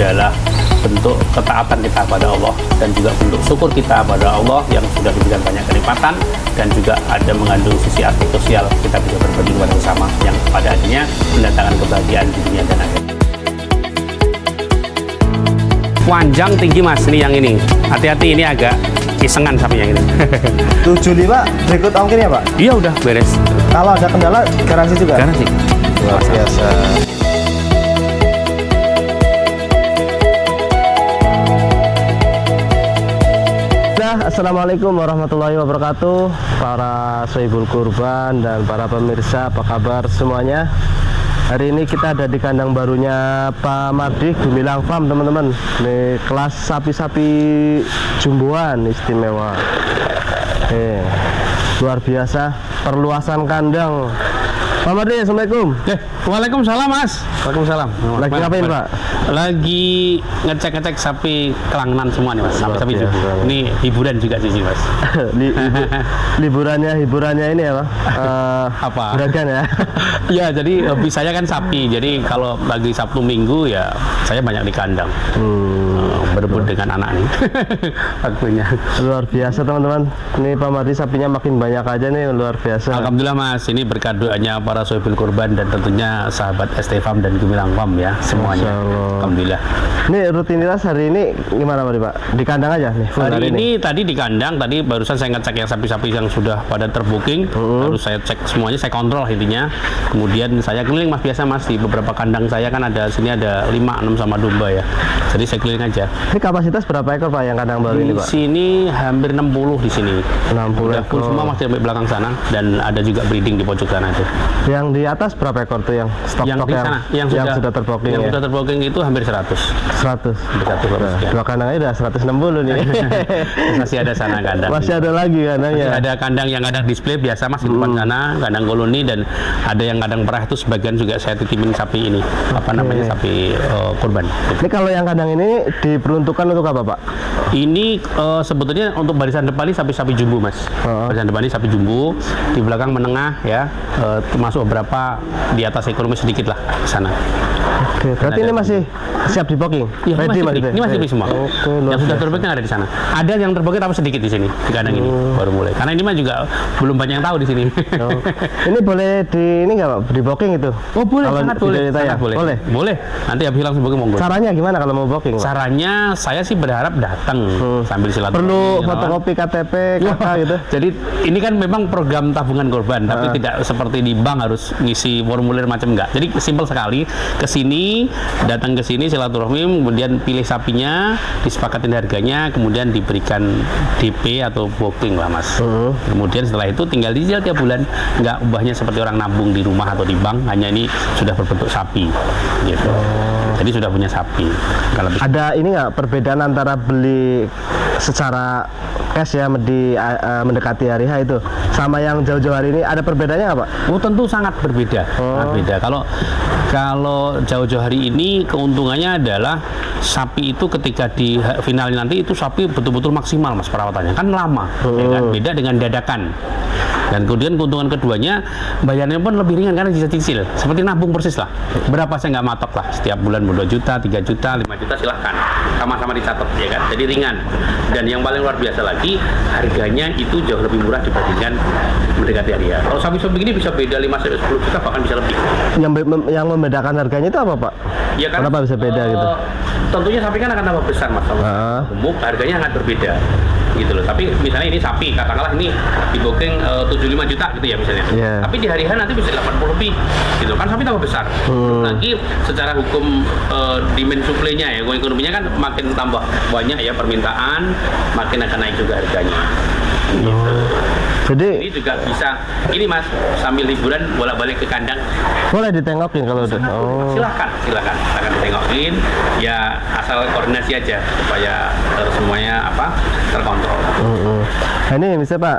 adalah bentuk ketaatan kita pada Allah dan juga bentuk syukur kita pada Allah yang sudah diberikan banyak kenikmatan, dan juga ada mengandung sisi aspek sosial, kita bisa berbagi kepada sesama yang pada akhirnya mendatangkan kebahagiaan di dunia dan akhirat. Panjang tinggi mas, ini yang ini hati-hati, ini agak isengan sapinya ini. 75 berikut ongkirnya pak? Iya udah beres. Kalau ada kendala garansi juga? Garansi. Luar biasa. Assalamualaikum warahmatullahi wabarakatuh, para sohibul kurban dan para pemirsa, apa kabar semuanya? Hari ini kita ada di kandang barunya Pak Mardi, Gumilang Farm teman-teman. Ini kelas sapi-sapi jumboan istimewa. Luar biasa perluasan kandang. Pak Mardi, assalamualaikum. Waalaikumsalam mas. Waalaikumsalam. Lagi ngapain pak? Lagi ngecek sapi kelangenan semua nih mas. Sapi juga. Ini hiburan juga sih mas. Hiburannya ini ya pak? Apa? Beragam ya? Ya jadi hobi saya kan sapi. Jadi kalau lagi Sabtu Minggu ya saya banyak di kandang. Berebut dengan anak nih. Waktunya. Luar biasa teman-teman. Ini Pak Mardi sapinya makin banyak aja nih, luar biasa. Alhamdulillah mas. Ini berkat doanya para sohibul kurban dan tentunya sahabat ST Farm dan Gumilang Farm ya semuanya. Alhamdulillah. Ini rutinitas hari ini gimana Pak? Di kandang aja nih? Hari ini tadi di kandang, tadi barusan saya ngecek yang sapi-sapi yang sudah pada terbooking, baru saya cek semuanya, saya kontrol intinya. Kemudian saya keliling mas, biasa mas, di beberapa kandang saya kan ada, sini ada 5, 6 sama domba ya. Jadi saya keliling aja. Ini kapasitas berapa ekor Pak yang kandang baru ini Pak? Di sini hampir 60 di sini. 60 ekor. Semua masih sampai belakang sana, dan ada juga breeding di pojok sana itu. Yang di atas berapa ekor tuh yang stok-stok yang sudah terbooking? Yang sudah terbooking itu hampir 100. 100. Dua kandang aja udah 160 nih. Masih ada sana kandang. Masih ada lagi kandangnya. Masih ada kandang yang ada display biasa mas di depan sana, kandang koloni, dan ada yang kandang perah itu sebagian juga saya titipin sapi ini. Apa namanya, sapi kurban. Ini kalau yang kandang ini diperuntukkan untuk apa Pak? Ini sebetulnya untuk barisan depan ini sapi-sapi jumbo mas. Barisan depan ini sapi jumbo, di belakang menengah ya, termasuk beberapa di atas ekonomi sedikit lah ke sana. Oke, berarti ini masih siap di booking? Iya, ini masih free semua. Yang sudah terbooking ada di sana. Ada yang terbooking tapi sedikit di sini, di kandang ini baru mulai. Karena ini mah juga belum banyak yang tahu di sini. Ini boleh ini nggak Pak, di booking itu? Oh boleh, sangat boleh. Boleh. Nanti habis langsung booking monggo. Caranya gimana kalau mau booking Pak? Caranya saya sih berharap datang sambil silaturahmi. Perlu fotokopi KTP, KK gitu? Jadi ini kan memang program tabungan korban, tapi tidak seperti di bank harus ngisi formulir macam enggak. Jadi simpel sekali, datang ke sini silaturahmi, kemudian pilih sapinya, disepakatin harganya, kemudian diberikan DP atau booking lah mas. Kemudian setelah itu tinggal dicicil tiap bulan, nggak ubahnya seperti orang nabung di rumah atau di bank, hanya ini sudah berbentuk sapi gitu. Jadi sudah punya sapi. Kalau ada ini nggak perbedaan antara beli secara cash ya mendekati hari H itu sama yang jauh-jauh hari ini, ada perbedaannya nggak Pak? Oh tentu sangat berbeda. Beda. Kalau jauh-jauh hari ini keuntungannya adalah sapi itu ketika di final nanti itu sapi betul-betul maksimal mas perawatannya, kan lama, ya kan? Beda dengan dadakan. Dan kemudian keuntungan keduanya, bayarnya pun lebih ringan karena bisa cicil, seperti nabung persis lah. Berapa saya nggak matok lah, setiap bulan 2 juta, 3 juta, 5 juta silahkan, sama-sama dicatat ya kan, jadi ringan. Dan yang paling luar biasa lagi, harganya itu jauh lebih murah dibandingkan mendekati hari ya. Kalau sapi-sapi ini bisa beda 5-10 juta, bahkan bisa lebih. Yang membedakan harganya itu apa Pak? Ya kan, kenapa bisa beda gitu? Tentunya sapi kan akan tambah besar mas, gemuk, harganya akan berbeda gitu loh. Tapi misalnya ini sapi, katakanlah ini di booking 75 juta gitu ya misalnya. Tapi di hari H nanti bisa 80 lebih gitu kan, sapi tambah besar. Lagi secara hukum demand supply-nya ya, ekonominya kan makin tambah banyak ya permintaan, makin akan naik juga harganya. Gitu. Jadi ini juga bisa ini mas, sambil liburan bolak-balik ke kandang. Boleh ditengokin kalau udah. Silakan ditengokin. Ya asal koordinasi aja supaya semuanya terkontrol. Nah, ini misalnya Pak,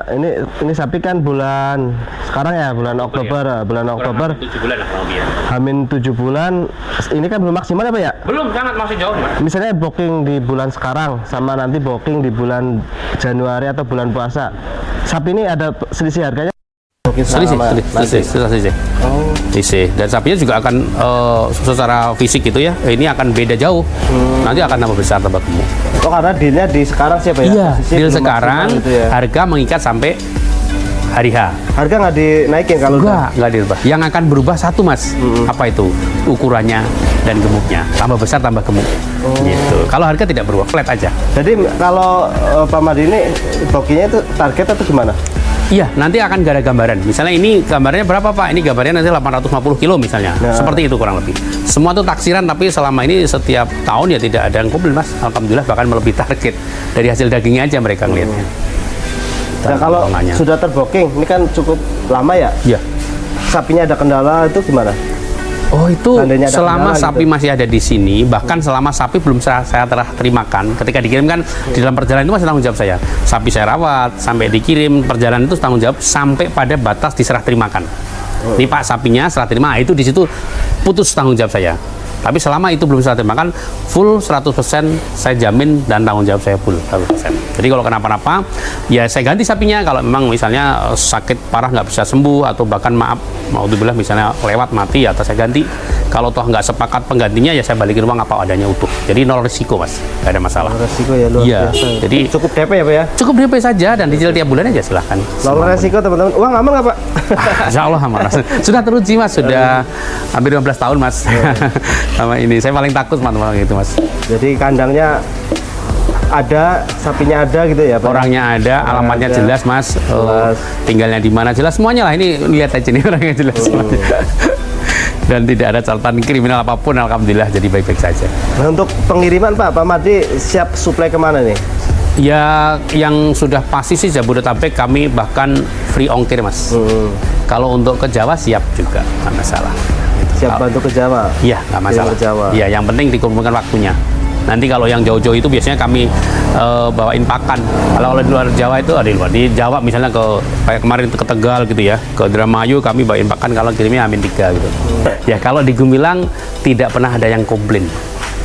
ini sapi kan bulan sekarang ya, bulan Oktober, Oktober. 7 bulan lah kalau biar. Hamin 7 bulan. Ini kan belum maksimal ya Pak ya? Belum, sangat masih jauh mas. Misalnya booking di bulan sekarang sama nanti booking di bulan Januari atau bulan puasa, sapi ini ada selisih harganya? Selisih. Oh. Isih. Dan sapinya juga akan secara fisik gitu ya, ini akan beda jauh. Nanti akan tambah besar, tambah gemuk. Oh, karena dealnya di sekarang siapa ya? Iya, Posisi deal belum sekarang maksimal gitu ya. harga mengikat sampai hari H. Harga nggak dinaikin kalau Enggak dirubah. Yang akan berubah satu mas, apa itu? Ukurannya dan gemuknya. Tambah besar, tambah gemuk. Gitu. Kalau harga tidak berubah, flat aja. Jadi kalau Pak Madi ini bokinya itu target atau gimana? Iya, nanti akan ada gambaran. Misalnya ini gambarnya berapa Pak? Ini gambarnya nanti 850 kilo misalnya. Nah. Seperti itu kurang lebih. Semua itu taksiran, tapi selama ini setiap tahun ya tidak ada yang komplain mas. Alhamdulillah bahkan melebihi target. Dari hasil dagingnya aja mereka ngelihatnya. Nah, kalau potongannya. sudah terbooking, ini kan cukup lama ya. Iya. Sapinya ada kendala itu gimana? Oh itu Seandainya ada selama kendala sapi gitu. masih ada di sini, bahkan selama sapi belum saya terimakan, ketika dikirimkan di dalam perjalanan itu masih tanggung jawab saya. Sapi saya rawat sampai dikirim, perjalanan itu tanggung jawab sampai pada batas diserah terimakan. Ini Pak sapinya serah terima, itu di situ putus tanggung jawab saya. Tapi selama itu belum serah terimakan, full 100% saya jamin dan tanggung jawab saya full 100%. Jadi kalau kenapa-napa, ya saya ganti sapinya. Kalau memang misalnya sakit parah nggak bisa sembuh atau bahkan maaf, mau dibilang misalnya lewat mati, ya atau saya ganti. Kalau toh nggak sepakat penggantinya, ya saya balikin uang apa adanya utuh. Jadi nol risiko mas, nggak ada masalah. Resiko ya luar Iya, biasa. jadi Cukup DP ya Pak ya? cukup DP saja dan dicicil tiap bulan aja silahkan. Nol resiko teman-teman. Uang aman nggak Pak? Insya Allah aman. Sudah teruji mas, sudah hampir 15 tahun mas. Sama ini, saya paling takut teman-teman gitu mas. Jadi kandangnya ada, sapinya ada gitu ya Pak? Orangnya ada, alamatnya ada. jelas mas. Jelas. Tinggalnya di mana jelas semuanya lah. Ini lihat aja nih orangnya jelas semuanya. Dan tidak ada catatan kriminal apapun, alhamdulillah jadi baik-baik saja. Nah, untuk pengiriman Pak Madi siap suplai kemana nih? Ya yang sudah pasti sih Jabodetabek kami bahkan free ongkir mas. Kalau untuk ke Jawa siap juga, nggak masalah. Siap bantu ke Jawa? Iya, nggak masalah. Kirim ke Jawa. Iya, yang penting dikumpulkan waktunya. Nanti kalau yang jauh-jauh itu biasanya kami bawain pakan. Kalau di luar Jawa itu ada di luar. Di Jawa misalnya kayak kemarin itu ke Tegal gitu ya, ke Indramayu kami bawain pakan kalau kirimnya Amin 3 gitu. Ya kalau di Gumilang tidak pernah ada yang komplain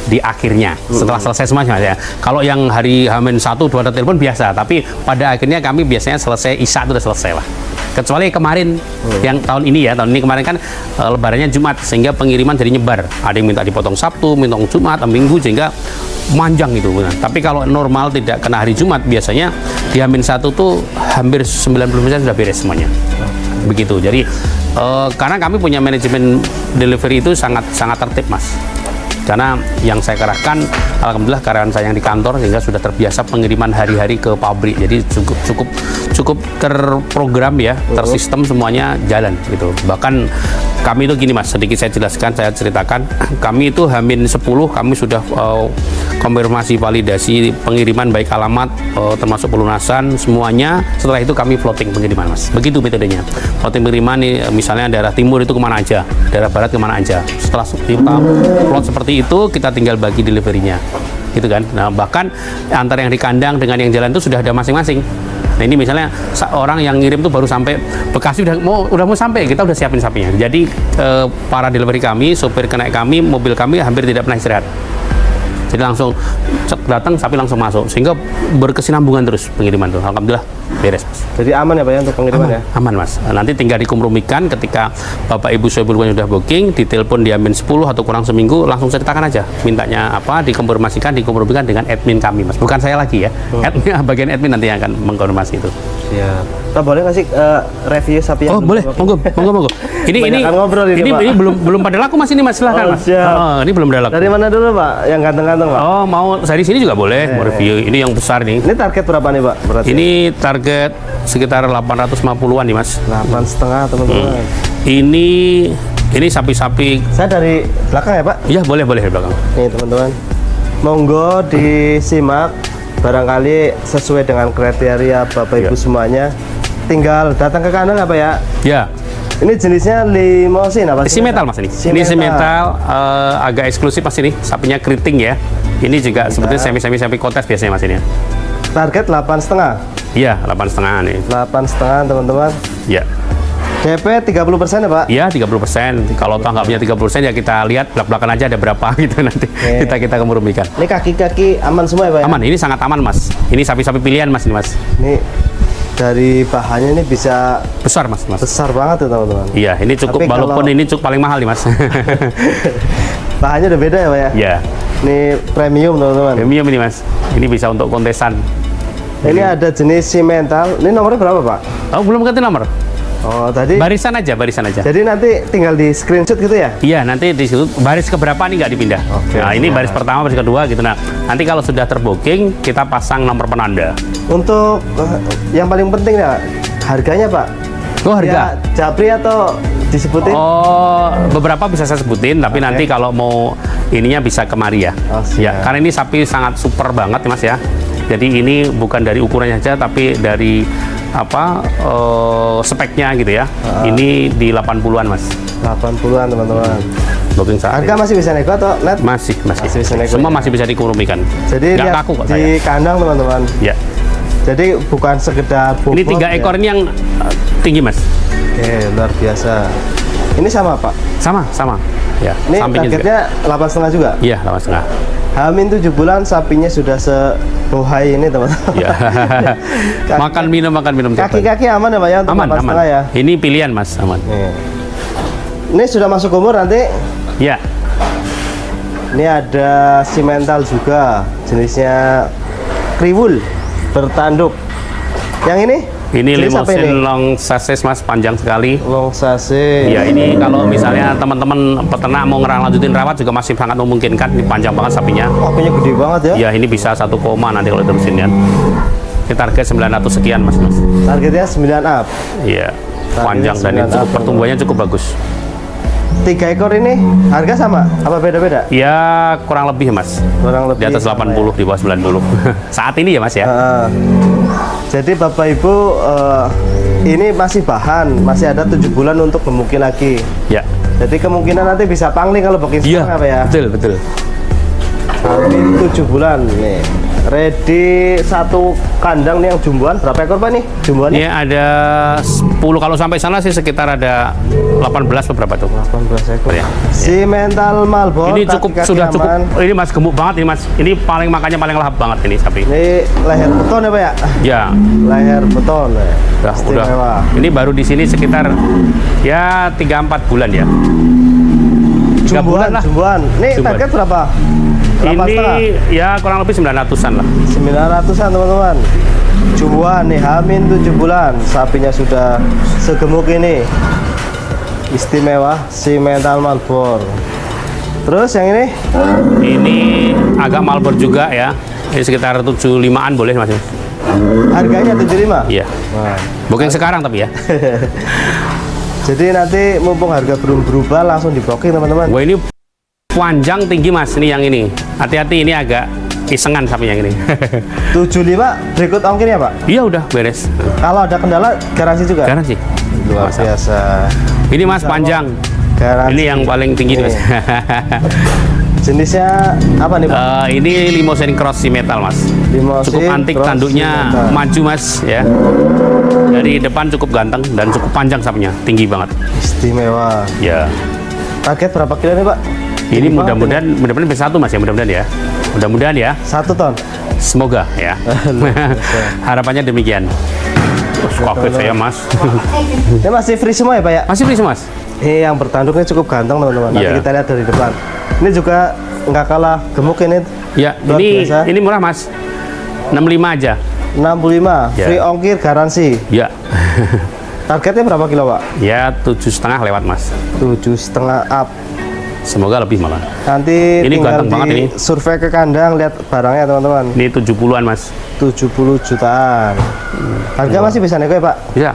di akhirnya setelah selesai semuanya ya. Kalau yang hari H-1 2 ada telepon biasa, tapi pada akhirnya kami biasanya selesai Isya itu udah selesai lah. Kecuali kemarin yang tahun ini ya, tahun ini kemarin kan lebarannya Jumat sehingga pengiriman jadi nyebar. Ada yang minta dipotong Sabtu, minta Jumat, Minggu sehingga manjang gitu. Nah, tapi kalau normal tidak kena hari Jumat biasanya di H-1 tuh hampir 90% sudah beres semuanya. Begitu. Jadi karena kami punya manajemen delivery itu sangat tertib mas. Karena yang saya kerahkan, alhamdulillah karyawan saya yang di kantor sehingga sudah terbiasa pengiriman hari-hari ke pabrik. Jadi cukup terprogram ya, tersistem semuanya jalan gitu. Bahkan kami itu gini mas, sedikit saya jelaskan, saya ceritakan. Kami itu H-10 kami sudah konfirmasi validasi pengiriman baik alamat termasuk pelunasan semuanya. Setelah itu kami floating pengiriman mas. Begitu metodenya. Floating pengiriman nih, misalnya daerah timur itu kemana aja, daerah barat kemana aja. Setelah kita plot seperti itu kita tinggal bagi deliverynya gitu kan. Nah bahkan antara yang di kandang dengan yang jalan itu sudah ada masing-masing. Nah ini misalnya orang yang ngirim tuh baru sampai Bekasi udah mau sampai, kita udah siapin sapinya. Jadi para delivery kami, sopir kenaik kami, mobil kami hampir tidak pernah istirahat. Jadi langsung datang sapi langsung masuk sehingga berkesinambungan terus pengiriman tuh. Alhamdulillah beres mas. Jadi aman ya Pak ya untuk pengiriman ya? Aman mas. Nanti tinggal dikompromikan ketika Bapak Ibu Soebul sudah booking, ditelepon di Amin 10 atau kurang seminggu, langsung ceritakan aja mintanya apa, dikompromikan dengan admin kami mas. Bukan saya lagi ya. Bagian admin nanti yang akan mengkonfirmasi itu. Siap. Pak boleh ngasih review sapi yang Oh boleh, monggo. Ini Banyakan ngobrol ini, Pak. belum pada laku mas ini mas, silahkan. Oh, siap. Ini belum pada laku. Dari mana dulu Pak? Yang ganteng-ganteng Pak? Oh mau saya di sini juga boleh, mau review. Ini yang besar nih. Ini target berapa nih Pak? Berarti Ini target sekitar 850-an nih mas. 8,5 teman-teman. Ini sapi-sapi. Saya dari belakang ya Pak? Ya boleh di belakang. Nih teman-teman, monggo disimak. Barangkali sesuai dengan kriteria Bapak Ibu semuanya, tinggal datang ke kandang apa ya? Ya. Ini jenisnya limosin apa? Simetal mas ini. Ini simetal agak eksklusif mas ini. Sapinya keriting ya. Ini juga sebetulnya semi kontes biasanya mas ini. Target 8,5. Iya 8,5 nih. 8,5 teman-teman. Ya. DP 30% ya Pak? Iya 30%. Kalau toh nggak punya 30% ya kita lihat belak-belakan aja ada berapa gitu nanti. Kita kompromikan. Ini kaki-kaki aman semua ya Pak? Ya? Aman. Ini sangat aman mas. Ini sapi-sapi pilihan mas ini mas. Ini dari bahannya ini bisa Besar mas. besar banget tuh teman-teman. Iya, ini cukup, Tapi walaupun ini cukup paling mahal nih mas. Bahannya udah beda ya Pak ya? Iya. Ini premium teman-teman. Premium ini mas. Ini bisa untuk kontesan. Ini ada jenis simental. Ini nomornya berapa Pak? Oh belum ganti nomor. Oh tadi. Barisan aja. Jadi nanti tinggal di screenshot gitu ya? Iya, nanti di situ baris keberapa nih nggak dipindah. Oke. Nah, ini baris pertama, baris kedua gitu. Nah, nanti kalau sudah terbooking, kita pasang nomor penanda. Untuk yang paling penting ya, harganya Pak? Oh, harga? Ya, japri atau disebutin? Oh, beberapa bisa saya sebutin, tapi nanti kalau mau ininya bisa kemari ya. Oh, siap. Ya, karena ini sapi sangat super banget Mas ya. Jadi ini bukan dari ukurannya saja, tapi dari apa speknya gitu ya. Ini di 80-an Mas. 80-an teman-teman. Booking saat Harga ini. masih bisa nego atau net? Masih bisa nego Semua ya? masih bisa dikurumikan. Jadi Nggak lihat kaku kok di saya. kandang teman-teman. Ya. Jadi bukan sekedar bobot. Ini 3 ekor ya. ini yang tinggi Mas. Oke, luar biasa. Ini sama Pak? Sama. Ya, Ini sampingnya juga. targetnya 8,5 juga? Iya, 8,5. Hamin 7 bulan sapinya sudah senuhai ini teman-teman. Ya. makan minum tiap hari. Kaki-kaki aman ya Pak ya untuk Aman. 8,5 ya? Ini pilihan Mas, aman. Nih. Ini sudah masuk umur nanti. Ya. Ini ada simental juga, jenisnya kriwul bertanduk. Yang ini? Ini Jenis apa limousine long sases Mas, panjang sekali. Long sase. Ya, ini kalau misalnya teman-teman peternak mau lanjutin rawat juga masih sangat memungkinkan. Ini panjang banget sapinya. Akunya gede banget ya. Ya, ini bisa 1 koma nanti kalau terusin ya. Ini target 900 sekian Mas. Targetnya 9 up. Iya. Panjang dan ini 9 cukup up. pertumbuhannya cukup bagus. 3 ekor ini harga sama? Apa beda-beda? Ya, kurang lebih Mas. Kurang lebih Di atas sama 80, di bawah 90. Saat ini ya Mas ya. Jadi Bapak Ibu ini masih bahan, masih ada 7 bulan untuk gemukkan lagi. Ya. Jadi kemungkinan nanti bisa pangling kalau bikin Iya, sekarang apa ya? betul. Ini 7 bulan nih. Ready satu kandang nih yang jumboan berapa ekor Pak nih? Jumboannya? Ini ada 10, kalau sampai sana sih sekitar ada 18 beberapa tuh. 18 ekor. Ya. Simental Malboro. Ini cukup, kaki-kaki sudah aman. cukup. Ini Mas gemuk banget ini Mas. Ini paling makannya paling lahap banget ini sapi. Ini leher beton ya Pak ya? Ya, Leher beton ya. udah. Istimewa. Ini baru di sini sekitar ya 3-4 bulan ya. 3 bulan lah. Jumboan. Ini Jumboan. target berapa? Ini ya kurang lebih 900-an lah. 900-an teman-teman. Jumboan nih Hamin 7 bulan. Sapinya sudah segemuk ini. Istimewa simental Malboro. Terus yang ini? Ini agak Malboro juga ya. Ini sekitar 75-an boleh Mas. Harganya 75. Iya. Wah. Booking sekarang tapi ya. Jadi nanti mumpung harga belum berubah langsung di booking teman-teman. Wah, ini panjang tinggi Mas, ini yang ini. Hati-hati, ini agak isengan sapi yang ini. 75 berikut ongkir ya Pak? Iya udah beres. Kalau ada kendala garansi juga? Garansi. Luar Masalah. biasa. Ini Mas panjang. Garansi. Ini yang paling tinggi nih, Mas. Jenisnya apa nih Pak? Ini limousine cross si metal Mas. Limousine Cukup antik, cross tanduknya simental. maju Mas ya. Dari depan cukup ganteng dan cukup panjang sapinya, tinggi banget. Istimewa. Ya. Target berapa kilo nih Pak? Ini mudah-mudahan bisa 1 Mas ya, mudah-mudahan ya. Mudah-mudahan ya. 1 ton. Semoga ya. Harapannya demikian. Kaget saya Mas. Ini masih free semua ya Pak ya? Masih bisa Mas? Ini yang bertanduknya cukup ganteng teman-teman. Nanti Iya. kita lihat dari depan. Ini juga nggak kalah gemuk ini. Ya, Luar biasa. ini murah Mas. 65 aja. 65, Ya. free ongkir garansi. Ya. Targetnya berapa kilo Pak? Ya 7,5 lewat Mas. 7,5 up. Semoga lebih malah. Nanti Ini tinggal ganteng banget di ini. survei ke kandang, lihat barangnya teman-teman. Ini 70-an Mas. 70 jutaan. Harga masih bisa nego ya Pak? Bisa.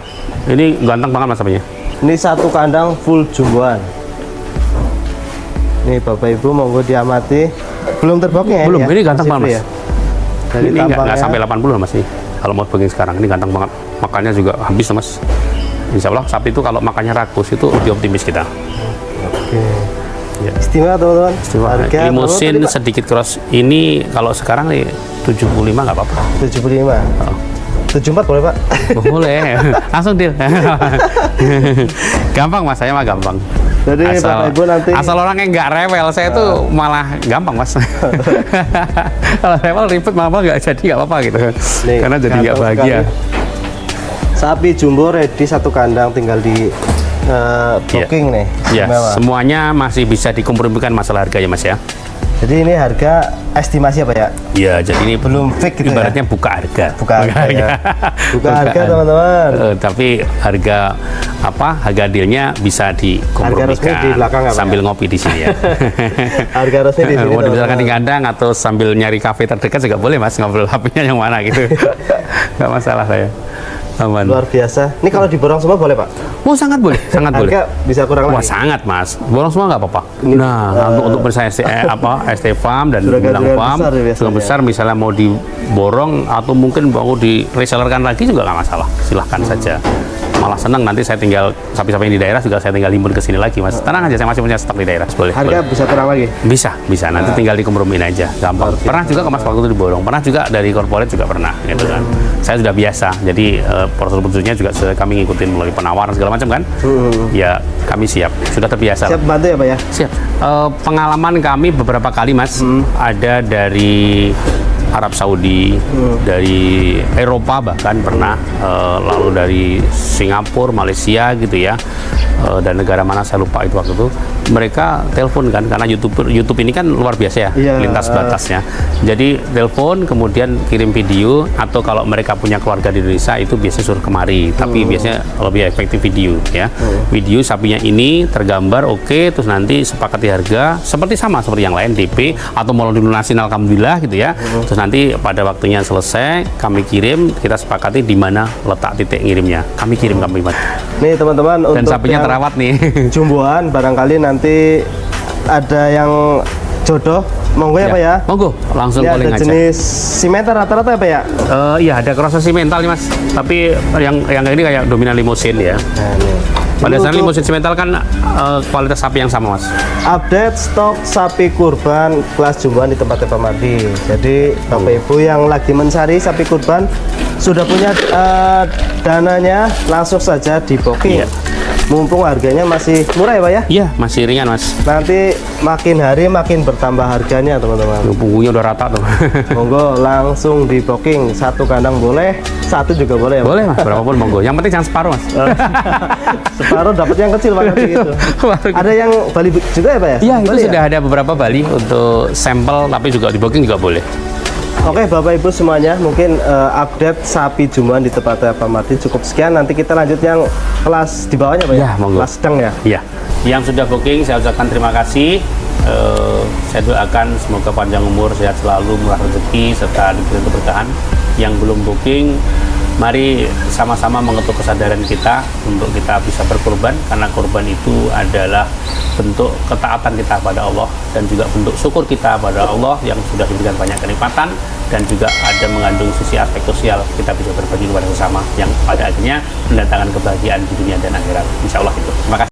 Ini ganteng banget Mas sapinya. Ini satu kandang full jumboan. Nih Bapak Ibu monggo diamati. Belum terbooking ya? Belum, ya? ini ganteng Masih banget free Mas. Dari Ini tampangnya. nggak sampai 80 Mas ini. Kalau mau booking sekarang ini ganteng banget. Makannya juga habis Mas. Insya Allah sapi itu kalau makannya rakus itu lebih optimis kita. Oke. Ya. Istimewa teman-teman. Istimewa. Harga Limousine berapa tadi, Pak? sedikit cross ini kalau sekarang nih 75 nggak apa-apa. 75. Oh. 74 boleh Pak? Boleh, langsung deal. Gampang Mas, saya mah gampang. Jadi Bapak Ibu nanti asal orang yang nggak rewel, saya tuh malah gampang Mas. Kalau rewel ribet malah nggak jadi nggak apa-apa gitu. Nih, Karena jadi nggak ganteng bahagia. sekali. Sapi jumbo ready satu kandang, tinggal di booking nih. Ya, Mewah. semuanya masih bisa dikompromikan masalah harga ya Mas ya. Jadi ini harga estimasi apa ya? Ya, jadi ini Belum fix gitu ibaratnya ya? buka harga. Buka harga ya. Buka harga teman-teman. Tapi harga apa? Harga dealnya bisa Harga resmi di dikompromikan belakang apa sambil ya? ngopi di sini ya. Harga resmi di sini. Mau dibicarakan di teman-teman. kandang atau sambil nyari kafe terdekat juga boleh Mas, ngobrol HP-nya yang mana gitu. Nggak masalah saya. Aman. Luar biasa. Ini kalau diborong semua boleh Pak? Oh sangat boleh, sangat boleh. Harga bisa kurang Wah lagi. sangat Mas, borong semua nggak apa-apa. Nah untuk pemirsa ST Farm dan Bilang Juragan-juragan Farm, besar ya biasanya. juragan besar misalnya mau diborong atau mungkin mau diresellerkan lagi juga nggak masalah, silahkan saja. Malah senang nanti saya tinggal sapi-sapi yang di daerah juga saya tinggal himpun ke sini lagi Mas. Tenang aja, saya masih punya stok di daerah. Boleh. Harga boleh. bisa kurang lagi. Bisa nanti tinggal dikompromiin aja, gampang. Pernah juga ke Mas waktu itu diborong, pernah juga dari corporate juga pernah, gitu kan. Saya sudah biasa, jadi prosedur-prosedurnya juga sudah kami ngikutin melalui penawaran segala macam kan. Ya kami siap, sudah terbiasa. Siap bantu ya Pak ya? Siap. Pengalaman kami beberapa kali Mas, ada dari Arab Saudi, dari Eropa bahkan pernah, lalu dari Singapura, Malaysia gitu ya, dan negara mana saya lupa itu waktu itu. Mereka telepon kan, karena YouTube ini kan luar biasa ya, Iya. lintas batasnya. Jadi telepon, kemudian kirim video, atau kalau mereka punya keluarga di Indonesia itu biasanya suruh kemari, tapi biasanya lebih efektif video ya. Video sapinya ini tergambar oke, terus nanti sepakati harga seperti sama seperti yang lain, DP atau mau dilunasin alhamdulillah gitu ya. Terus nanti pada waktunya selesai kami kirim, kita sepakati di mana letak titik ngirimnya. Kami kirim kami Mas. Nih teman-teman, Dan untuk sapinya yang terawat nih. jumboan barangkali nanti ada yang jodoh, monggo ya Pak ya. Monggo, langsung Ini calling ada aja. jenis simeter rata-rata ya Pak ya? Iya ada cross mental nih Mas, tapi yang ini kayak dominan limosin ya. Nah, nih. Pada Ini dasarnya untuk limosin simental kan kualitas sapi yang sama Mas. update stok sapi kurban kelas jumboan di tempatnya Pak Mardi. Jadi Bapak Ibu yang lagi mencari sapi kurban sudah punya dananya, langsung saja di booking. Iya. Mumpung harganya masih murah ya Pak ya? Iya masih ringan Mas. Nanti makin hari makin bertambah harganya teman-teman. Punggungnya udah rata tuh. Monggo langsung di booking, satu kandang boleh, satu juga boleh ya Pak? Boleh Mas, berapapun monggo. Yang penting jangan separuh Mas. Separuh dapat yang kecil Pak nanti gitu. Ada yang Bali juga ya Pak ya? Iya itu Bali ya? sudah ada beberapa Bali untuk sampel, tapi juga di booking juga boleh. Oke Bapak Ibu semuanya, mungkin update sapi jumboan di tempatnya Pak Mardi cukup sekian. Nanti kita lanjut yang kelas di bawahnya Pak ya? Ya, monggo. Kelas sedang ya? Iya. Yang sudah booking saya ucapkan terima kasih. Saya doakan semoga panjang umur, sehat selalu, murah rezeki, serta diberi keberkahan. Yang belum booking, mari sama-sama mengetuk kesadaran kita untuk kita bisa berkorban, karena korban itu adalah bentuk ketaatan kita pada Allah dan juga bentuk syukur kita pada Allah yang sudah diberikan banyak kenikmatan, dan juga ada mengandung sisi aspek sosial, kita bisa berbagi kepada sesama yang pada akhirnya mendatangkan kebahagiaan di dunia dan akhirat. Insya Allah itu. Terima kasih.